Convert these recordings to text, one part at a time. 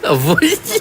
Apa sih?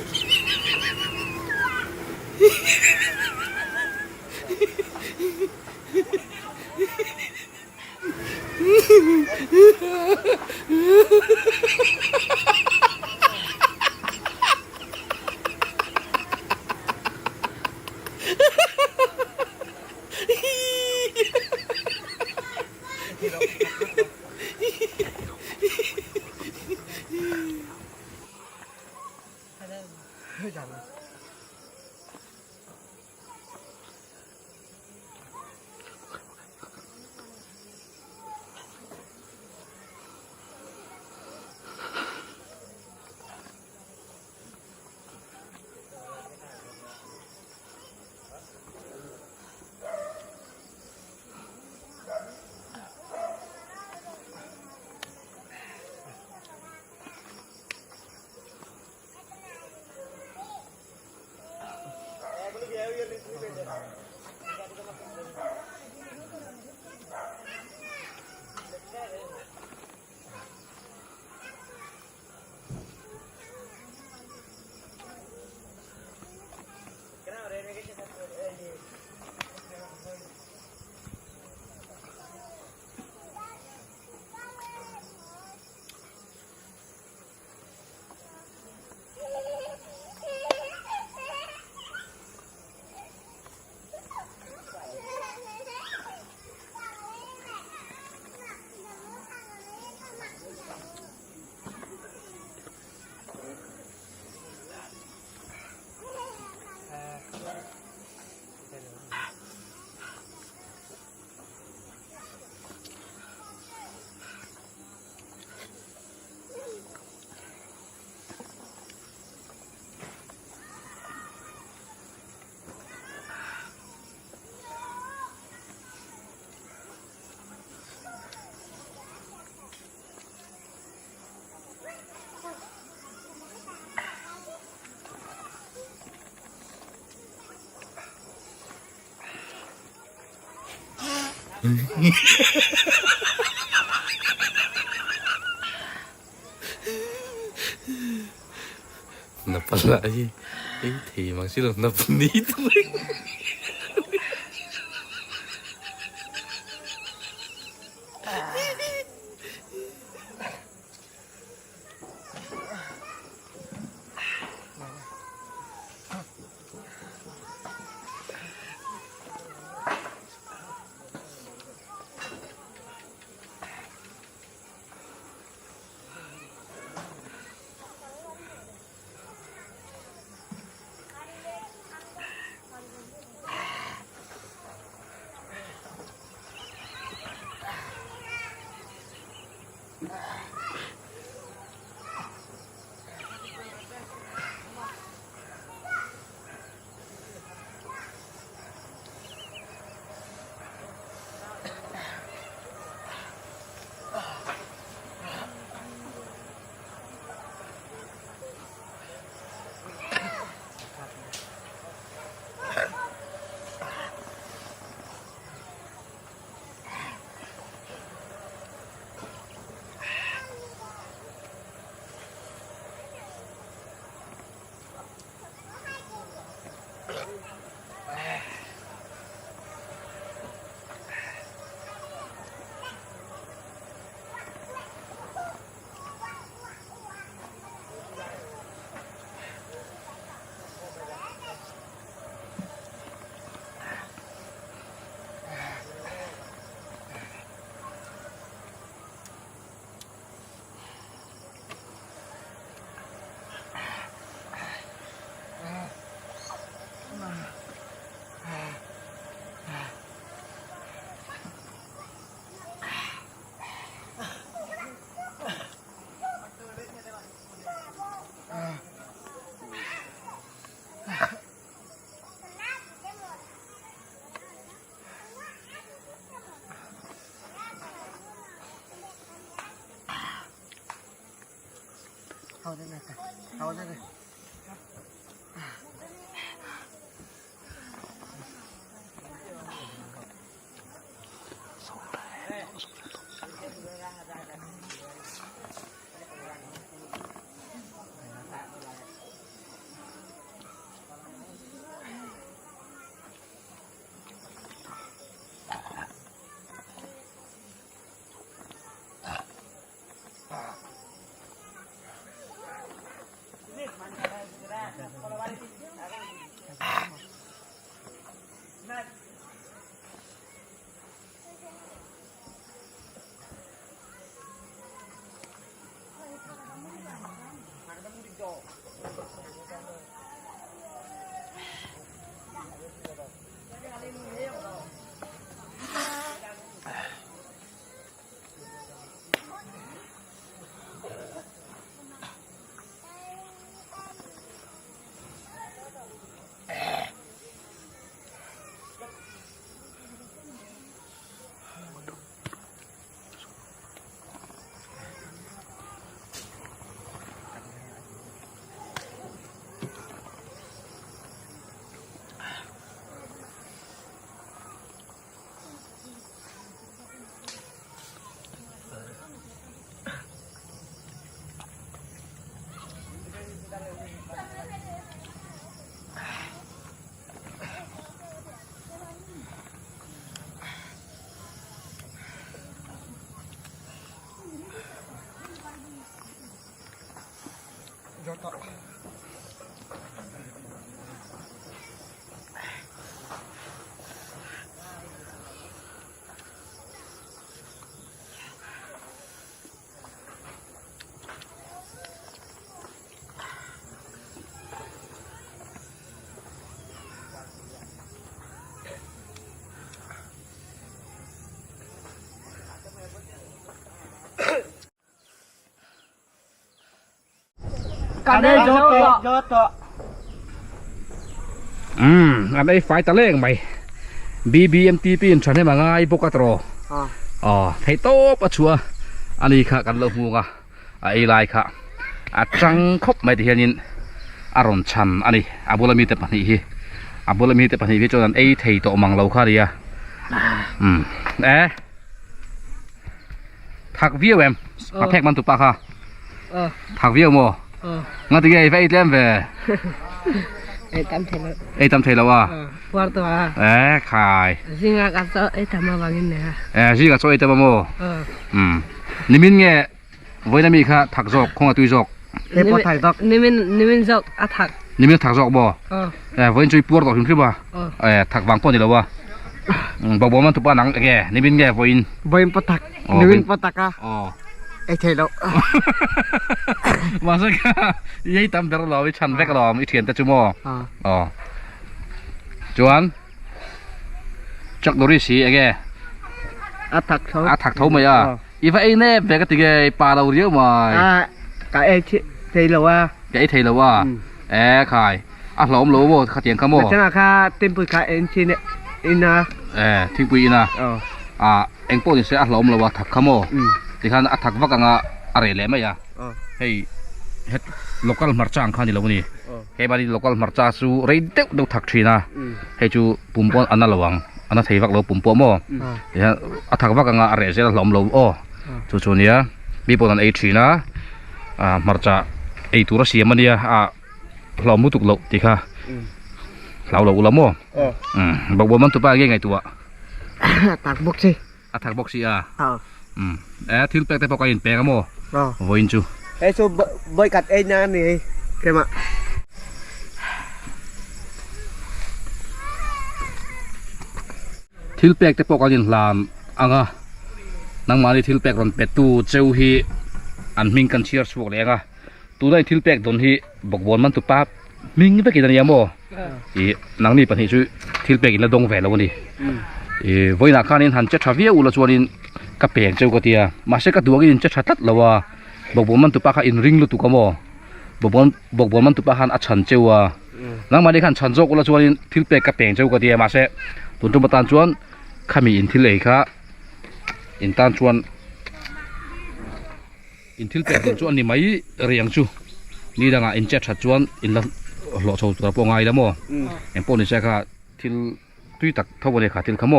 Napalagi. Thì mang sila napunito. Hầu đây này, hầu đây này. กันได้ยอดต่ออันนี้ไฟตะเล่งไป BBMTP ฉันให้มาง่ายปกติอ๋อไทยโต๊ะปัจจุบันอันนี้ค่ะกันเลือกมูกะไอ้ลายค่ะจังคบไม่ที่เห็นอารมณ์ชันอันนี้อาบุลมีแต่ปัญหาอาบุลมีแต่ปัญหาจนนั้นไอ้ไทยโต๊ะมังเราค่ะเดียถักวิวแพ็กมันตุปะค่ะถักวิวมั้งงั้นที่ไอ้ไฟเต็มไปไอ้ตำเทแล้ววะขายสิงากาโซไอ้ทำมาบางอย่างเนี่ยสิงาโซไอ้ทำมาโม่นี่มินเงี้ยวันนี้มีค่ะถักจอกคงตุยจอกเฮ้ยพอถ่ายจอกนี่มินจอกอัถักนี่มินถักจอกบ่วันนี้ช่วยปวดต่อขึ้นขึ้นบ่ถักวางป้อนนี่แล้ววะบอกมันตุปะหนังแกนี่มินแกวันปตักนี่มินปตักอ่ะไอ้เทแล้วมาสักยัยตำเดรอวิชันแวกรอมิเทียนแต่จุโม่จวนจักดอริสีแกอัถักเท่าไหมอีฟ้าไอ้เน่แบกติเกปลาเราเยอะมั้ยกะไอ้เทแล้วว่าไอ้เทแล้วว่าขายหลอมโลโม่ขัดเตียงขโมยฉันค่ะเต็มปุยขายเอ็นชินอินนะทิ้งปุยอินนะเอ็งโป้นี่เสียหลอมโลว่าถักขโมยที่ข้าถักว่ากังอะไรเลยไหมเฮ้ยเฮ็ด local มาร์จ้างข้านี่เราวันนี้เฮ้ยบารี local มาร์จ้าสู้เรียดดูถักชีนะเฮ้ยจูปุ่มป้อนอันนั้นระวังอันนั้นเทวักเราปุ่มป้อนมั่วเฮ้ยถักว่ากังอะไรเสียหลอมโลจู่ๆเนี่ยมีปนันไอชีนะมาร์จ้าไอตัวรัสเซียมันเนี่ยหลอมมุตุกโลที่ข้าเราละมั่วบอกว่ามันตัวป้าเงี้ยไงตัวถักบ็อกซี่ถักบ็อกซี่ทิลแปกแต่พอกันแปกกันโม่วินจูso bơi cắt ấy nha này cái màทิลแปกแต่พอกันลามนังมาดิทิลแปกรอนเป็ดตู้เจ้าฮีอันมิงกันเชียร์สวกเลยตู้ได้ทิลแปกโดนฮีบอกบอลมันตุป้ามิงไปกินอะไรยังโม่นังนี่ปัญหาช่วยทิลแปกกินแล้วดงแหวนแล้ววันนี้วันนักการนินหันจะทวีอุลชวนินกับเปียกเจ้าก็เตียมาเช็คกับตัวกินจะชัดตัดแล้วว่าบอกบอลมันตุป้าอินริงลุตุกโม่บอกบอลมันตุป้าหันอัดฉันเจ้านังมาดิขันฉันโจกุลชวนินทิลแปกกับเปียกเจ้าก็เตียมาเช็คตุนตุมาตันชวนข้ามีอินทิลเลยค่ะอินตันชวนอินทิลแปกตุนชวนนี่ไม่เรียงชูนี่ดังอินเจ็ดชัดชวนอินละหล่อโชว์ตัวพวกไงแล้วโม่เอ็มโป้นี่ใช่ค่ะทิลตุยตักเท่าวันเลยค่ะทิลขโม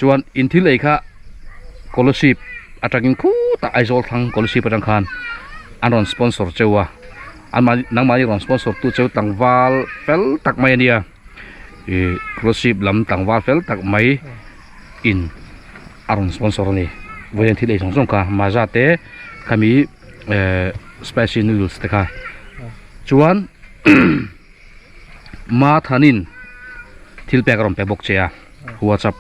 ชวนอินทิลเลยค่ะกอลชิปอาจจะกินคู่แต่ไอโซลทั้งกอลชิปประจังคันอันรอนสปอนเซอร์เจ้าอันมานังมาที่รอนสปอนเซอร์ตู้เจ้าต่างวาลเฟลตักไม่เนี่ยกอลชิปลำต่างวาลเฟลตักไม่อินอันรอนสปอนเซอร์นี่วันที่เลยสองค่ะมาจากเต้ขมีสเปเชียลนูดลส์เต้ค่ะชวนมาทันินทิลเปกรอมเปบกเชียหัวจับ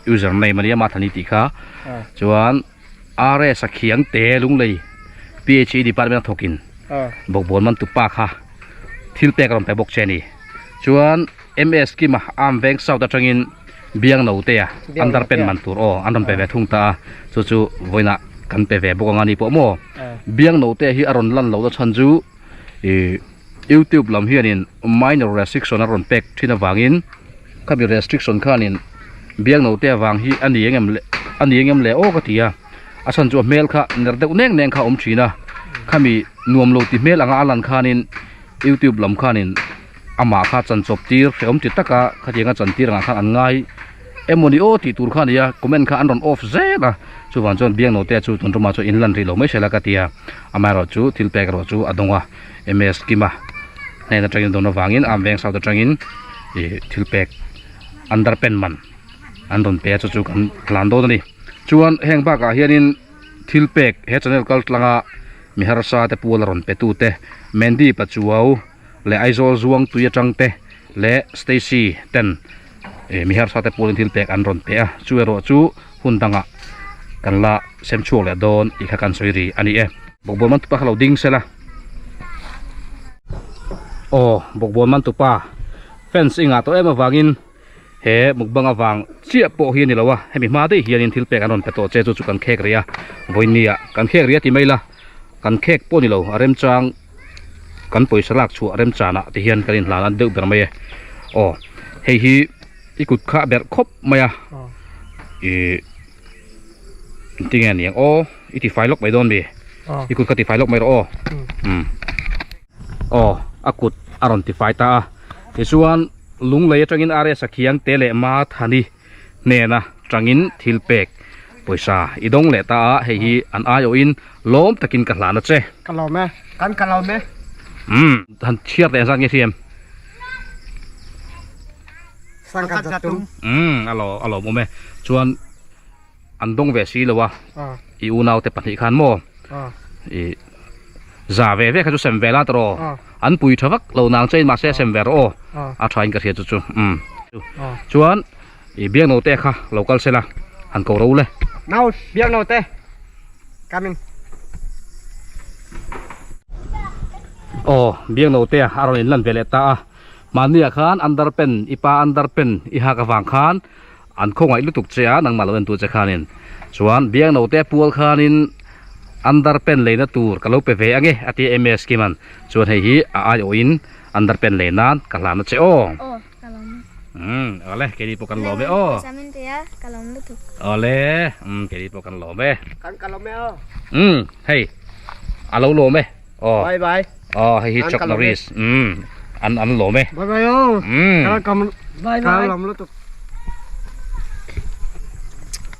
ยูเซอร์ในมันเนี่ยมาทันิติค่ะชวนอาร์เอสเขียงเตะลุงเลย PhD Department ทกินบอกบอลมันตุป้าค่ะทิลเปกรอมเปบกเชียนี่ชวน MS กิมาอัมเวงเซาตะจังอินเบียงหนูเตะอันดับเป็นมันตัวอันดับเป็นเวทุ่งตาจู่ๆวันน่ะกันเป็นเวบกงานนี้พวกโม่เบียงหนูเตะที่อารอนลันเราจะชันจูYouTube ลำเฮียนิน minor restriction อารอนเป็กที่น่ะวางอินข้ามี restriction ข้านินเบียงหนูเตะวางฮีอันนี้ยังเล่โอ้ก็ตีอาชันจูเมลค่ะเนื้อเด็กเน่งข้าชีนะข้ามีนวมโลติเมลอ่างอาลันข้านิน YouTube ลำข้านินอามาข้าจันจบตีร์เอมติดตะกะข้าเจียงจันตีร์งาข้าอันง่ายโมนิโอติตูร์ข้านี่คอมเมนต์ข้าอันรอนออฟเซ่ละจู่วันจวนเบียงหนูเตะจู่จนตัวมาจู่อินลันรีโลไม่ใช่ละกะตีอามาเราจู่ทิลเปกเราจู่อดงวะMS กิมาในตะจังอินตัวน้วางอินอัมเวงสาวตะจังอินทิลเปกอันดับเป็นมันอันโดนเปะจู่กันหลานโดนนี่ชวนแห่งบ้ากะเฮียนินทิลเปกเฮจันเนลกัลต์ลังมิฮาร์ซาเตปูลรอนเปตูเตเมนดี้ปัจจุบันและไอโซลซวงตุยจังเตและสเตซี่เตนมิฮาร์ซาเตปูลทิลเปกอันโดนเปะจู่รอจู่หุ่นตังะกันละเซมชัวและโดนอีกขันสวยรีอันนี้บอกบอลมันตุปะเขาดิ้งเสละบอกบอลมันตุปะแฟนสิงห์ตัวมาวางอินเฮ้มุกบังวางเชี่ยโปเฮียนี่แล้ววะให้มีมาได้เฮียนินทิลเปกันนนเปโตเจจุกันเค้กเรียวันนี้กันเค้กเรียที่ไม่ละกันเค้กปนี่แล้วเริ่มจัง kan poi salak chu rem chana ti hian kanin hlan an deuh ber mai o hei hi ikut kha ber khop maya e tingan yang o iti failok mai don bi ikut ka ti failok mai ro o akut aron ti fai ta ti chuan lung lei atangin are sakhiang tele ma thani ne na tangin thilpek poisa idong le ta hei hi an ayo in lom takin ka hlana che kalau me kan kalau me han chiar te sang nge siam sangkat jatum alo mo me chuan andong ve si lo wa I unaw te pati khan mo I za ve ve kha chu sem vela tro an pui thawak lo nang chain ma se sem ver o a thain ka thia chu chu chuan I biang no te kha local sela han ko ro le nào biang nào te coming biang no te aron in lan vele ta mania khan underpen ipa underpen iha ka wang khan an khongai lutuk chea nang malwen tu che khanin chuan biang no te pual khanin underpen leina tur kalau pe ve ange ati ms kiman chuan hei hi a ai oin underpen leinan kalana che o Kalau ole kedi pokan lobe o samin ya kalau lutuk. ole kedi pokan lobe kan kalau me hei alo lobe bye bye hei hi An chok kalau naris an lobe bye bye oh Mm. kalau kamu Bye bye. kalau lu tuh